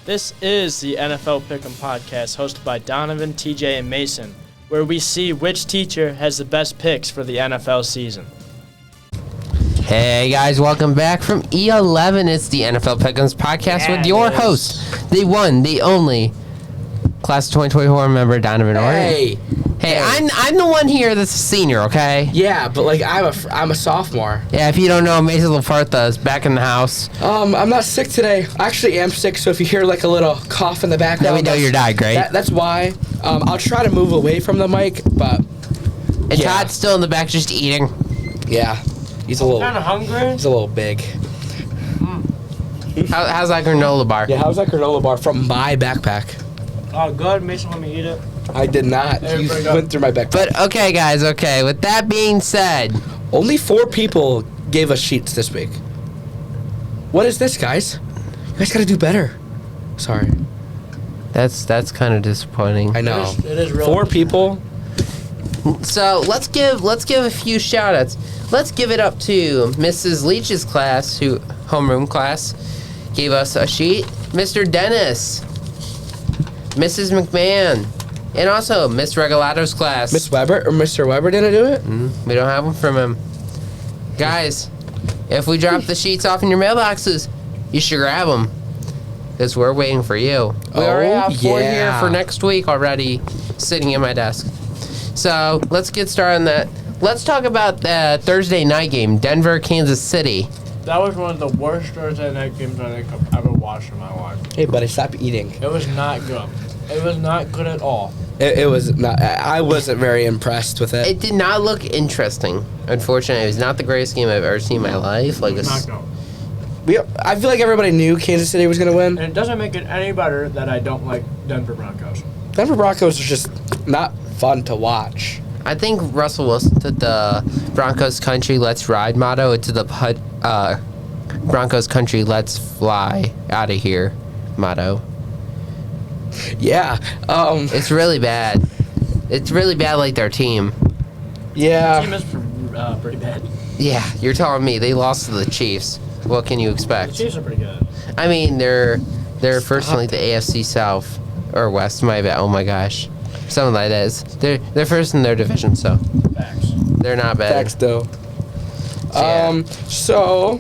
This is the NFL Pick'em Podcast hosted by Donovan, TJ, and Mason, where we see which teacher has the best picks for the NFL season. Hey guys, welcome back from E11. It's the NFL Pick'ems Podcast with your host, the one, the only, Class of 2024 member, Donovan Orton. Hey, I'm the one here that's a senior, okay? Yeah, but I'm a sophomore. Yeah, if you don't know, Mason Lafartha is back in the house. I'm not sick today. I actually am sick, so if you hear like a little cough in the background, then we know you're died, great. That's why. I'll try to move away from the mic, but and yeah. Todd's still in the back just eating. Yeah, he's a little kind of hungry. He's a little big. How's that granola bar? Yeah, how's that granola bar from my backpack? Oh, good. Mason, let me eat it. I did not. You went through my backpack. But okay, guys. Okay, with that being said, only 4 people gave us sheets this week. What is this, guys? You guys gotta do better. Sorry. That's kind of disappointing. I know. It is real. 4 people. So let's give a few shout outs. Let's give it up to Mrs. Leach's class, who homeroom class, gave us a sheet. Mr. Dennis, Mrs. McMahon, and also Miss Regalato's class. Miss Weber or Mr. Weber didn't do it? We don't have them from him. Guys, if we drop the sheets off in your mailboxes, you should grab them. Because we're waiting for you. We already have 4 here for next week already sitting at my desk. So let's get started on that. Let's talk about the Thursday night game, Denver, Kansas City. That was one of the worst Thursday night games I think I've ever watched in my life. Hey, buddy, stop eating. It was not good. It was not good at all. It was not. I wasn't very impressed with it. It did not look interesting. Unfortunately, it was not the greatest game I've ever seen in my life. Like I feel like everybody knew Kansas City was going to win. And it doesn't make it any better that I don't like Denver Broncos. Denver Broncos are just not fun to watch. I think Russell Wilson took the Broncos country let's ride motto into the Broncos country let's fly out of here motto. Yeah. It's really bad. It's really bad like their team. Yeah. The team is pretty bad. Yeah, you're telling me they lost to the Chiefs. What can you expect? The Chiefs are pretty good. I mean, they're first in like the AFC South or West, my bad. Oh my gosh, something like that. They're first in their division, so Facts. They're not bad. Facts though. So,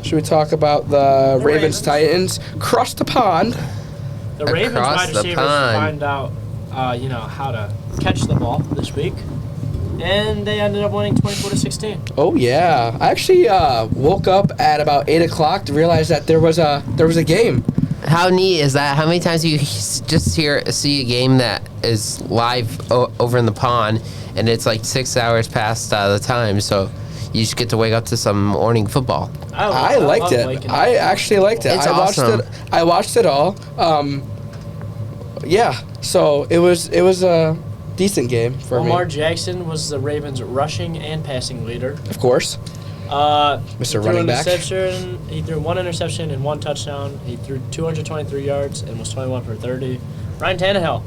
should we talk about the Ravens Titans cross the pond? The Ravens wide receivers find out, how to catch the ball this week, and they ended up winning 24-16. Oh yeah, I actually woke up at about 8 o'clock to realize that there was a game. How neat is that? How many times do you just see a game that is live over in the pond, and it's like 6 hours past the time, so you just get to wake up to some morning football. I liked it. I actually liked it. It's awesome. I watched it all. Yeah. So it was a decent game for me. Lamar Jackson was the Ravens' rushing and passing leader. Of course. Mr. Running Back. He threw 1 interception and 1 touchdown. He threw 223 yards and was 21 for 30. Ryan Tannehill,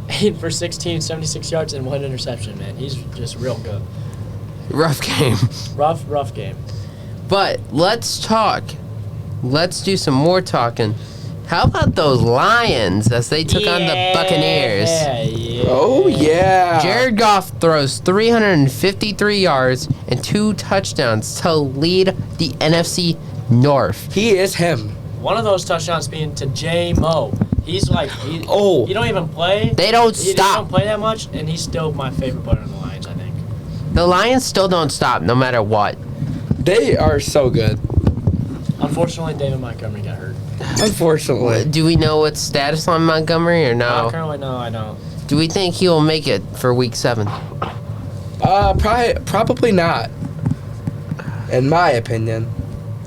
8 for 16, 76 yards and 1 interception. Man, he's just real good. Rough game. Rough game. But let's talk. Let's do some more talking. How about those Lions as they took on the Buccaneers? Yeah. Oh, yeah. Jared Goff throws 353 yards and 2 touchdowns to lead the NFC North. He is him. One of those touchdowns being to J-Mo. He's like, he don't even play. They don't stop. He don't play that much, and he's still my favorite player in the Lions, I think. The Lions still don't stop no matter what. They are so good. Unfortunately, David Montgomery got hurt. Unfortunately. Do we know what's status on Montgomery or no? Currently, no, I don't. Do we think he will make it for Week 7? Probably not. In my opinion.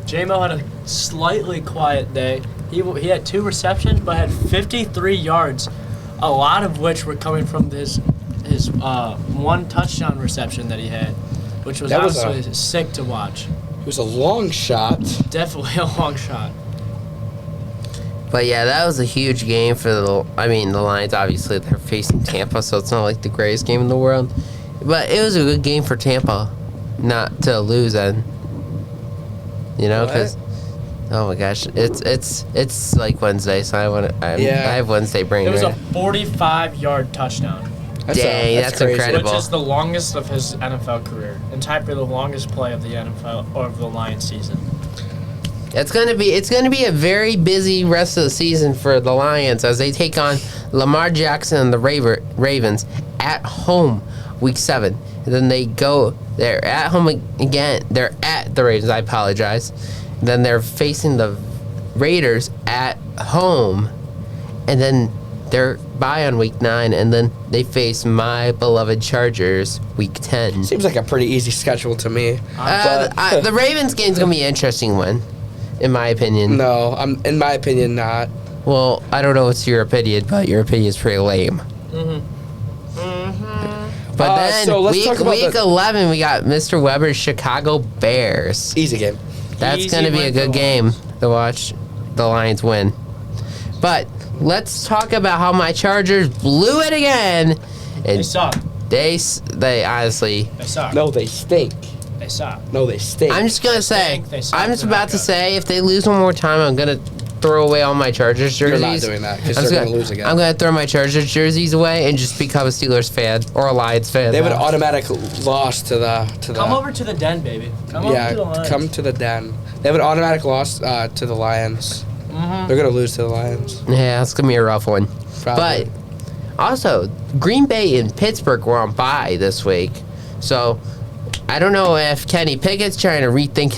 J-Mo had a slightly quiet day. He had 2 receptions, but had 53 yards, a lot of which were coming from his 1 touchdown reception that he had, which was absolutely sick to watch. It was a long shot. Definitely a long shot. But yeah, that was a huge game for the Lions. Obviously, they're facing Tampa, so it's not like the greatest game in the world. But it was a good game for Tampa, not to lose then. You know, because Oh my gosh, it's like Wednesday, so I have Wednesday brain. It was right? a 45-yard touchdown, Dang, that's crazy. incredible. which is the longest of his NFL career, and tied for the longest play of the NFL or of the Lions season. It's gonna be a very busy rest of the season for the Lions as they take on Lamar Jackson and the Ravens at home, Week 7. And then they're at home again. They're at the Ravens. I apologize. Then they're facing the Raiders at home, and then they're bye on Week 9, and then they face my beloved Chargers Week 10. Seems like a pretty easy schedule to me. The Ravens game's gonna be an interesting one, in my opinion. No, in my opinion, not. Well, I don't know what's your opinion, but your opinion is pretty lame. But then so let's talk about week 11, we got Mr. Weber's Chicago Bears. Easy game. That's Easy going to be win a for good the game to watch the Lions win. But let's talk about how my Chargers blew it again. They And suck. they honestly. They suck. No, they stink. They suck. No, they stink. I'm just going to say, They suck. I'm just They're about not to good. say, if they lose one more time, I'm going to throw away all my Chargers jerseys. You're not doing that because I'm they're just going to lose again. I'm going to throw my Chargers jerseys away and just become a Steelers fan or a Lions fan. They have an now. automatic loss to the. Come over to the den, baby. Come over to the Lions. Come to the den. They have an automatic loss to the Lions. Mm-hmm. They're going to lose to the Lions. Yeah, it's going to be a rough one. Probably. But also, Green Bay and Pittsburgh were on bye this week. So I don't know if Kenny Pickett's trying to rethink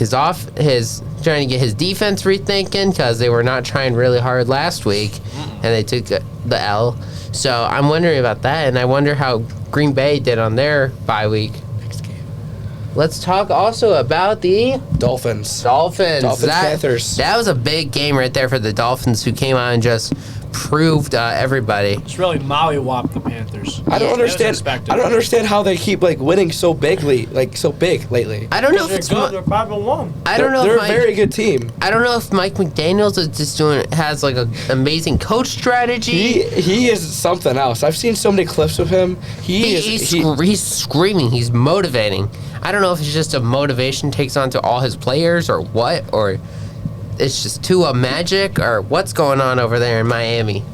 trying to get his defense rethinking because they were not trying really hard last week and they took the L. So I'm wondering about that, and I wonder how Green Bay did on their bye week. Let's talk also about the Dolphins. Panthers. Panthers. That was a big game right there for the Dolphins, who came out and just proved everybody. It's really mollywopped the Panthers. I don't It was understand. expected. I don't understand how they keep winning so big lately. I don't know if They're it's. good. They're 5-1. I don't know. They're if a very good team. I don't know if Mike McDaniels is just has like an amazing coach strategy. He is something else. I've seen so many clips of him. He's screaming. He's motivating. I don't know if it's just a motivation takes on to all his players or what, or it's just Tua magic or what's going on over there in Miami.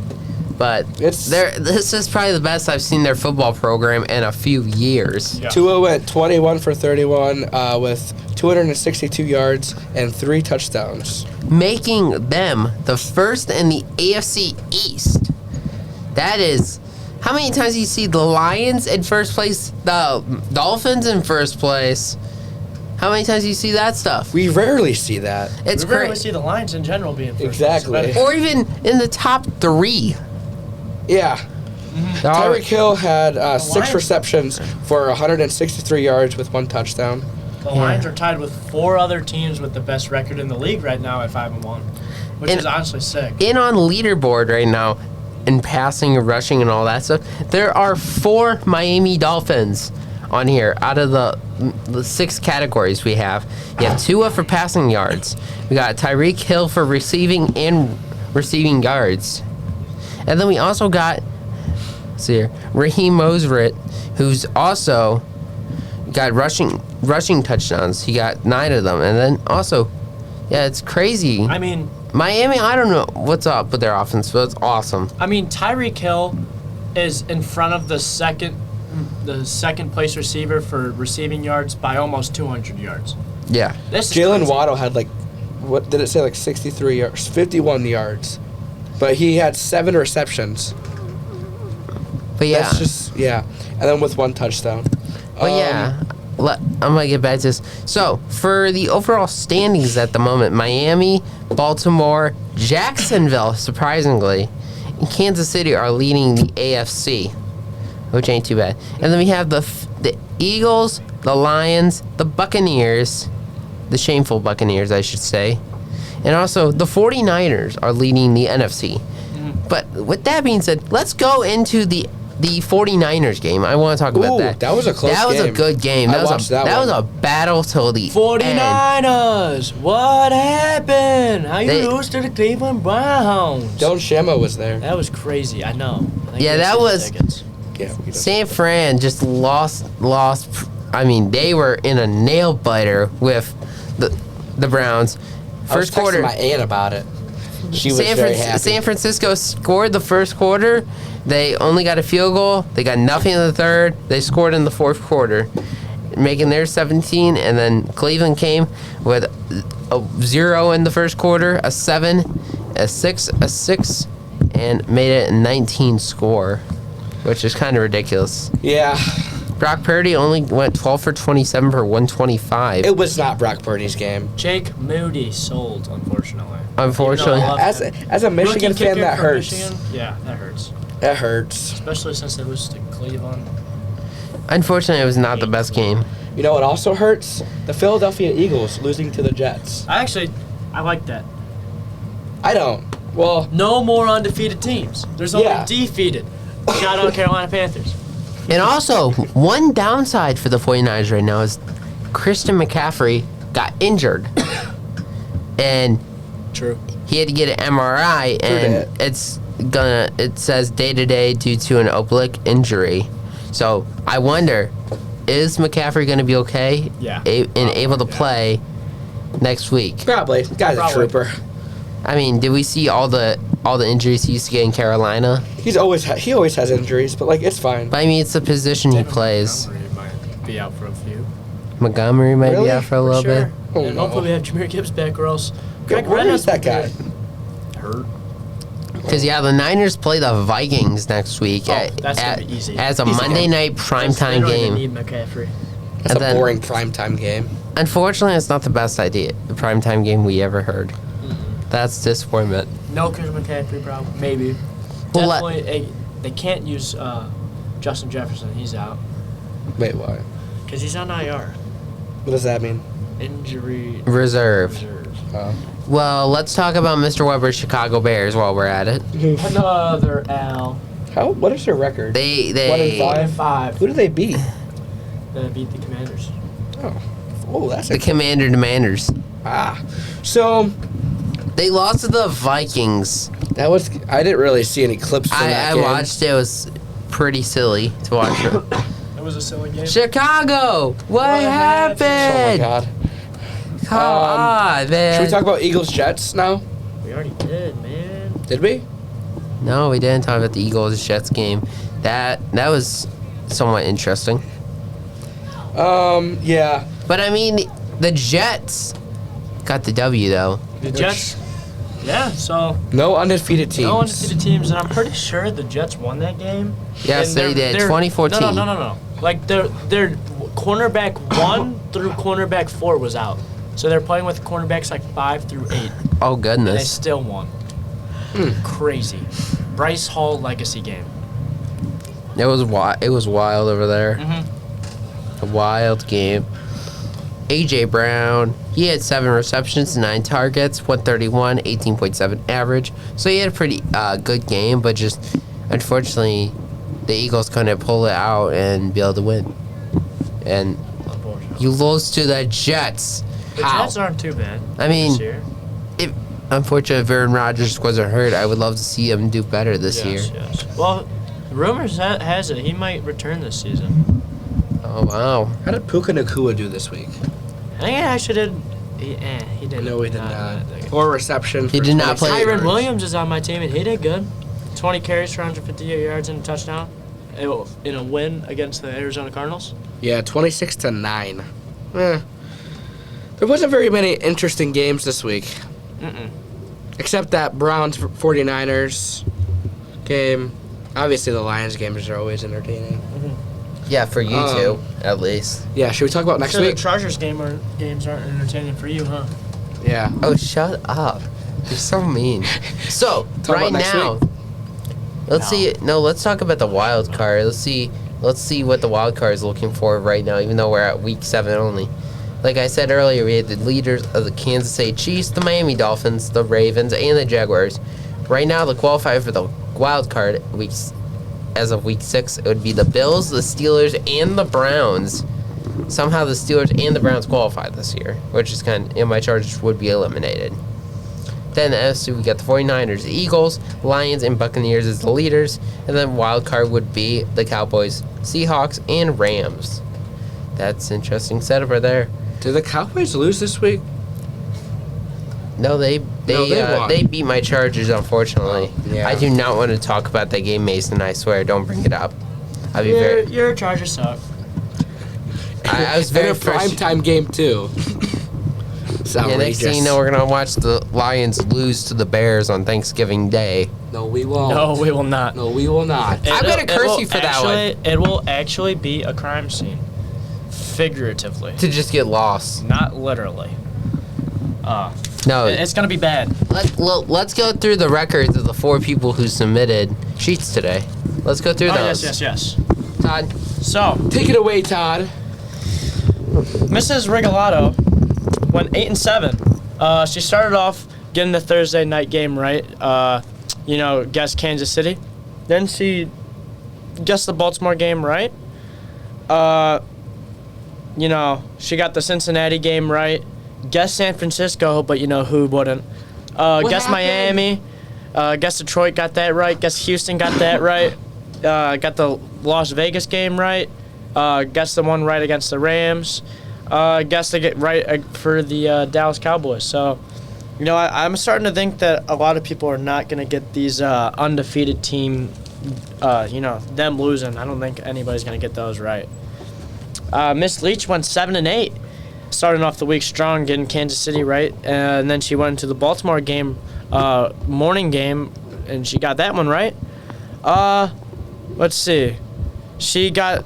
But this is probably the best I've seen their football program in a few years. Yeah. Tua went 21 for 31 with 262 yards and 3 touchdowns. Making them the first in the AFC East. That is, how many times do you see the Lions in first place, the Dolphins in first place? How many times do you see that stuff? We rarely see that. It's We rarely crazy. see the Lions in general being first. Exactly. Or even in the top 3. Yeah. Tyreek Hill had 6 Lions- receptions for 163 yards with 1 touchdown. The Lions are tied with 4 other teams with the best record in the league right now at 5-1, which And- is honestly sick. In on leaderboard right now, in passing and rushing and all that stuff, there are 4 Miami Dolphins on here out of the 6 categories we have. You have Tua for passing yards. We got Tyreek Hill for receiving and receiving yards. And then we also got, let's see here, Raheem Mostert, who's also got rushing touchdowns. He got 9 of them. And then also, yeah, it's crazy. I mean, Miami, I don't know what's up with their offense, but it's awesome. Tyreek Hill is in front of the second place receiver for receiving yards by almost 200 yards. Yeah. This is Jalen crazy. Waddle had 63 yards, 51 yards. But he had 7 receptions. But yeah. That's just, yeah. And then with 1 touchdown. But yeah. I'm going to get back to this. So, for the overall standings at the moment, Miami, Baltimore, Jacksonville, surprisingly, and Kansas City are leading the AFC, which ain't too bad. And then we have the Eagles, the Lions, the Buccaneers, the shameful Buccaneers, I should say. And also, the 49ers are leading the NFC. But with that being said, let's go into the 49ers game. I want to talk about Ooh, that. that was a close That was a game. good game. I That watched was that was one. a battle till the end. 49ers, what happened? How you They- lose to the Cleveland Browns? Don Shamo was there. That was crazy. I know. I think Yeah, they that sold was- tickets. Yeah, we don't- San Fran just lost. I mean, they were in a nail biter with the Browns. First I was texting quarter. my aunt about it. She was very happy. San Francisco scored the first quarter. They only got a field goal. They got nothing in the third. They scored in the fourth quarter, making their 17. And then Cleveland came with a 0 in the first quarter, a 7, a 6, a 6, and made it a 19 score, which is kind of ridiculous. Yeah. Brock Purdy only went 12 for 27 for 125. It was not Brock Purdy's game. Jake Moody sold, unfortunately. Unfortunately. Even though I love him. As a Michigan Rookie fan, kicker that from hurts. Michigan? Yeah, that hurts. That hurts. Especially since they lose to Cleveland. Unfortunately, it was not the best game. You know what also hurts? The Philadelphia Eagles losing to the Jets. I like that. I don't. Well, No more undefeated teams. There's only Yeah. defeated. Shout out Carolina Panthers. And also, one downside for the 49ers right now is Christian McCaffrey got injured. And True. he had to get an MRI, and it says day-to-day due to an oblique injury. So I wonder, is McCaffrey going to be okay? Yeah. And able to play next week? probably. The guy's a trooper. I mean, did we see all the injuries he used to get in Carolina? He always has injuries, but like it's fine. But I mean, it's the position he plays. Montgomery might be out for a few. Montgomery might Really? be out for a little bit. Oh, And no. hopefully we have Jameer Gibbs back, or else Greg Where Reynolds is that guy? hurt. Because, yeah, the Niners play the Vikings next week That's gonna be easy. as a Easy Monday game. night primetime They don't even game. need McCaffrey. That's And a then- boring primetime game. Unfortunately, it's not the best idea, the primetime game we ever heard. That's disappointment. No Christian McCaffrey, probably. Maybe. Well, Definitely. They can't use Justin Jefferson. He's out Wait, why? because he's on IR. What does that mean? Injury Reserve. reserve. Oh. Well, let's talk about Mr. Weber's Chicago Bears while we're at it. Another L. What is their record? They 5. Who do they beat? They beat the Commanders. Oh, that's the a Commander Demanders. So They lost to the Vikings. that was. I didn't really see any clips from that I game. watched it. It was pretty silly to watch it. It was a silly game. Chicago! What happened? Oh my god. Come on, man. Should we talk about Eagles Jets now? We already did, man. Did we? No, we didn't talk about the Eagles Jets game. That was somewhat interesting. Yeah. But I mean, the Jets got the W though. The Jets. Yeah, so No undefeated teams. no undefeated teams, and I'm pretty sure the Jets won that game. Yes, And they did. they're- 2014. No. Like their cornerback 1 through cornerback 4 was out, so they're playing with cornerbacks like 5 through 8, Oh and they goodness. still won. Crazy. Bryce Hall legacy game. It was wild over there. Mm-hmm. A wild game. AJ Brown, he had 7 receptions, 9 targets, 131, 18.7 average. So he had a pretty good game, but just unfortunately, the Eagles couldn't pull it out and be able to win. And Unfortunately. you lost to the Jets. The How? Jets aren't too bad. I mean, this year. Unfortunately, if Aaron Rodgers wasn't hurt, I would love to see him do better this year. Yes. Well, rumors has it he might return this season. Oh wow! How did Puka Nacua do this week? I think he actually did. He didn't. No, he did not. that good. 4 reception. He for did not 26 play- Tyron yards. Williams is on my team, and he did good. 20 carries for 158 yards and a touchdown in a win against the Arizona Cardinals. Yeah, 26-9. There wasn't very many interesting games this week. Mm-mm. Except that Browns 49ers game. Obviously, the Lions games are always entertaining. Yeah, for you two, at least. Yeah, should we talk about next So week? the Chargers games aren't entertaining for you, huh? Yeah. Oh, shut up! You're so mean. So Talk right about next now, week. let's see. No, let's talk about the wild card. Let's see what the wild card is looking for right now. Even though we're at week 7 only. Like I said earlier, we had the leaders of the Kansas City Chiefs, the Miami Dolphins, the Ravens, and the Jaguars. Right now, the qualifier for the wild card weeks, as of week 6, it would be the Bills, the Steelers, and the Browns. Somehow, the Steelers and the Browns qualified this year, which is and my Chargers would be eliminated. Then the NFC, we got the 49ers, the Eagles, Lions, and Buccaneers as the leaders, and then wild card would be the Cowboys, Seahawks, and Rams. That's an interesting setup right there. Did the Cowboys lose this week? No, they won. they beat my Chargers, unfortunately. Yeah. I do not want to talk about that game, Mason. I swear, don't bring it up. I'll be very. Your Chargers suck. I was In very a primetime game too. It's Yeah, next thing you know, we're gonna watch the Lions lose to the Bears on Thanksgiving Day. No, we won't. No, we will not. No, we will not. I'm gonna curse you for that one. It will actually be a crime scene, figuratively, To just get lost. not literally. No, It's gonna be bad. let's go through the records of the 4 people who submitted sheets today. Let's go through Oh those. yes. Todd, So Take it away, Todd. Mrs. Rigolato went 8-7. She started off getting the Thursday night game right. Guessed Kansas City. Then she guessed the Baltimore game right. She got the Cincinnati game right. Guessed San Francisco, but who wouldn't? Guessed happened? Miami. Guessed Detroit, got that right. Guessed Houston, got that right. Got the Las Vegas game right. Guessed the one right against the Rams. Guessed to get right for the Dallas Cowboys. So, I'm starting to think that a lot of people are not going to get these undefeated team, them losing. I don't think anybody's going to get those right. Miss Leach went 7-8, starting off the week strong, getting Kansas City right, and then she went into the Baltimore game, morning game, and she got that one right. Let's see, she got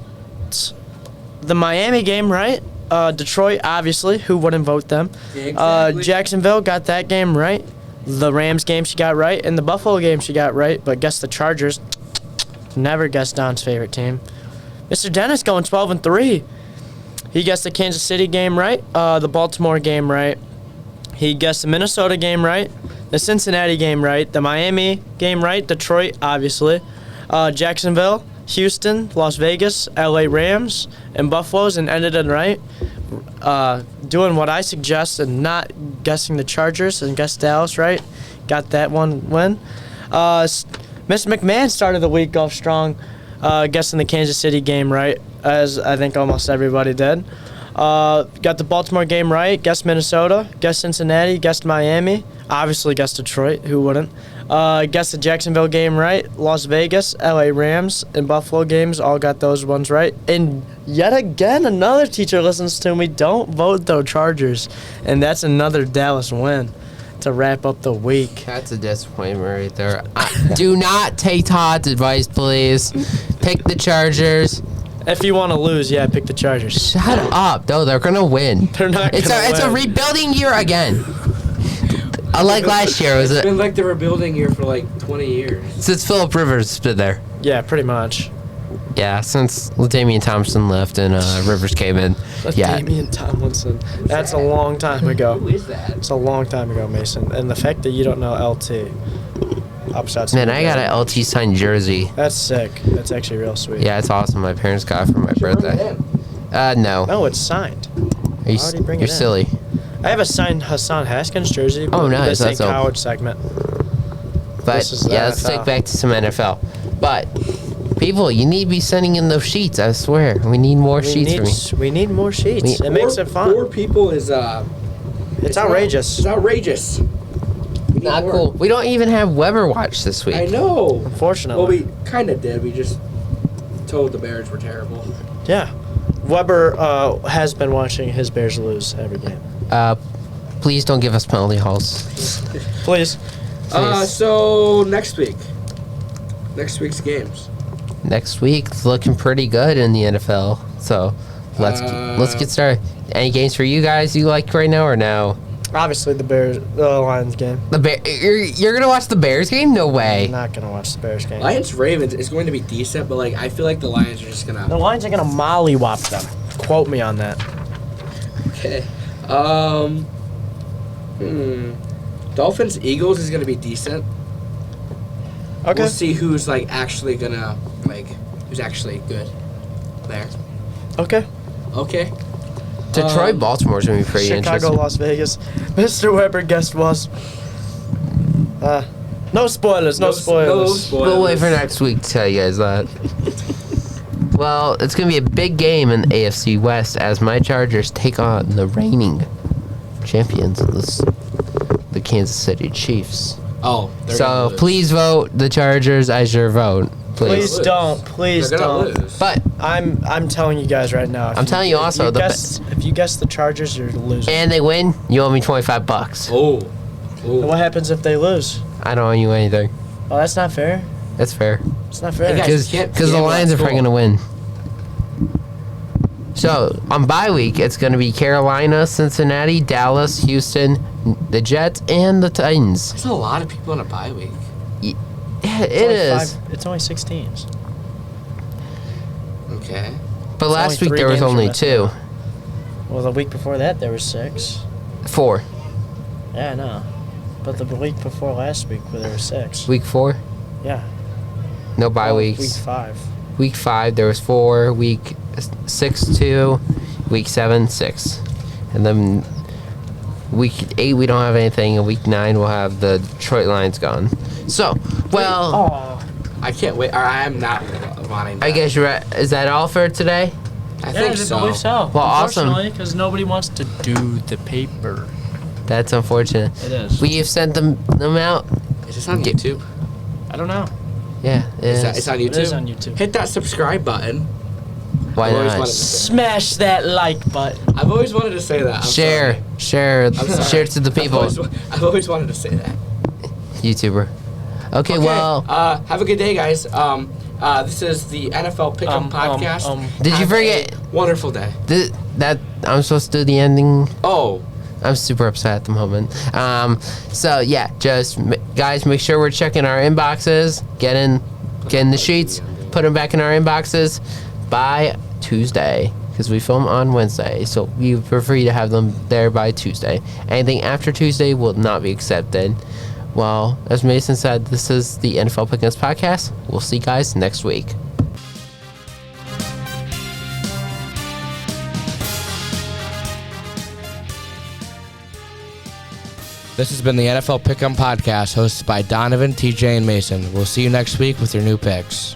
the Miami game right. Detroit, obviously, who wouldn't vote them? Exactly. Jacksonville got that game right. The Rams game she got right, and the Buffalo game she got right, but guessed the Chargers. Never guessed Don's favorite team. Mr. Dennis going 12-3. He guessed the Kansas City game right, the Baltimore game right. He guessed the Minnesota game right, the Cincinnati game right, the Miami game right, Detroit, obviously, Jacksonville, Houston, Las Vegas, LA Rams, and Buffalo's, and ended it right. Doing what I suggest and not guessing the Chargers and guessed Dallas right. Got that one win. Miss McMahon started the week off strong, guessing the Kansas City game right, as I think almost everybody did. Got the Baltimore game right, guessed Minnesota, guessed Cincinnati, guessed Miami, obviously guessed Detroit, who wouldn't? Guessed the Jacksonville game right, Las Vegas, LA Rams, and Buffalo games, all got those ones right. And yet again, another teacher listens to me, don't vote the Chargers, and that's another Dallas win to wrap up the week. that's a disappointment right there. Do not take Todd's advice, please. Pick the Chargers. If you want to lose, yeah, pick the Chargers. Shut up. No, they're going to win. They're not It's a win. rebuilding year again. Unlike last year, It's been like the rebuilding year for like 20 years. since Phillip Rivers has been there. Yeah, pretty much. Yeah, since LaDainian Thompson left and Rivers came in. Yeah. Damian Tomlinson. That's a long time ago. Who is that? It's a long time ago, Mason. And the fact that you don't know LT. Upsets Man, me. I got an LT signed jersey. That's sick. That's actually real sweet. Yeah, it's awesome. My parents got it for my birthday. No. No, it's signed. Are you, why would he bring you're it in? silly. I have a signed Hassan Haskins jersey. But Oh, nice. This ain't That's dope. college segment. But This is the yeah, let's NFL. take back to some NFL. But people, you need to be sending in those sheets. I swear, we need more sheets from you. We need more sheets. It makes it fun. 4 people is It's outrageous. It's outrageous. We need Not more. cool. We don't even have Weber watch this week. I know. Unfortunately. Well, we kind of did. We just told the Bears were terrible. Yeah. Weber has been watching his Bears lose every game. Please don't give us penalty hauls. Please. Please. So next week. Next week's games. Next week, it's looking pretty good in the NFL. So let's get started. Any games for you guys you like right now or no? Obviously, the Lions game. You're gonna watch the Bears game? No way. I'm not gonna watch the Bears game. Lions Ravens is going to be decent, but like I feel like the Lions are just The gonna. Lions are gonna mollywop them. Quote me on that. Okay. Dolphins Eagles is gonna be decent. Okay. We'll see who's like actually gonna who's actually good there. Okay. Okay. Detroit, Baltimore's gonna be pretty Chicago, interesting. Las Vegas. Mr. Weber guest was. No spoilers. No spoilers. We'll wait for next week to tell you guys that. Well, it's going to be a big game in the AFC West as my Chargers take on the reigning champions, the the Kansas City Chiefs. Oh, So please vote the Chargers as your vote. Please. Please don't. Please They're gonna don't. lose. But I'm telling you guys right now. I'm telling you also if you guess the Chargers, you're losing. and they win, you owe me $25. Oh. And what happens if they lose? I don't owe you anything. Oh, that's not fair. That's fair. It's not fair. Hey, guys, Because can't the gamble Lions at are probably school. going to win. So, on bye week, it's going to be Carolina, Cincinnati, Dallas, Houston, the Jets, and the Titans. There's a lot of people on a bye week. Yeah, it is. It's only 6 teams. Okay. But last only week 3 there was games only remaining. 2. Well, the week before that there was 6. 4. Yeah, I know. But the week before last week, there were 6. Week 4? Yeah. No bye Well, weeks. Week 5. Week 5 there was 4. Week 6 2. Week 7 6. And then week 8 we don't have anything. And week 9 we'll have the Detroit Lions gone. So, well, Oh. I can't wait. Or I am not wanting that. I guess you're right. Is that all for today? I Yeah, think I so. believe so. Well, awesome. Unfortunately, because nobody wants to do the paper. That's unfortunate. It is. We have sent them out. Is this on YouTube? I don't know. Yeah, it is. It's on YouTube? It is on YouTube. Hit that subscribe button. Why I've always not? wanted to say- Smash that like button. I've always wanted to say that. I'm Share, sorry. share, I'm sorry. share it to the people. I've always wanted to say that. YouTuber. Okay, well, have a good day, guys. This is the NFL Pick'em podcast. did you Have forget a wonderful day. that I'm supposed to do the ending? Oh, I'm super upset at the moment. So yeah, just guys, make sure we're checking our inboxes, getting the sheets, put them back in our inboxes by Tuesday because we film on Wednesday. So we prefer you to have them there by Tuesday. Anything after Tuesday will not be accepted. Well, as Mason said, this is the NFL Pick'ems podcast. We'll see you guys next week. this has been the NFL Pick'em podcast hosted by Donovan, TJ, and Mason. We'll see you next week with your new picks.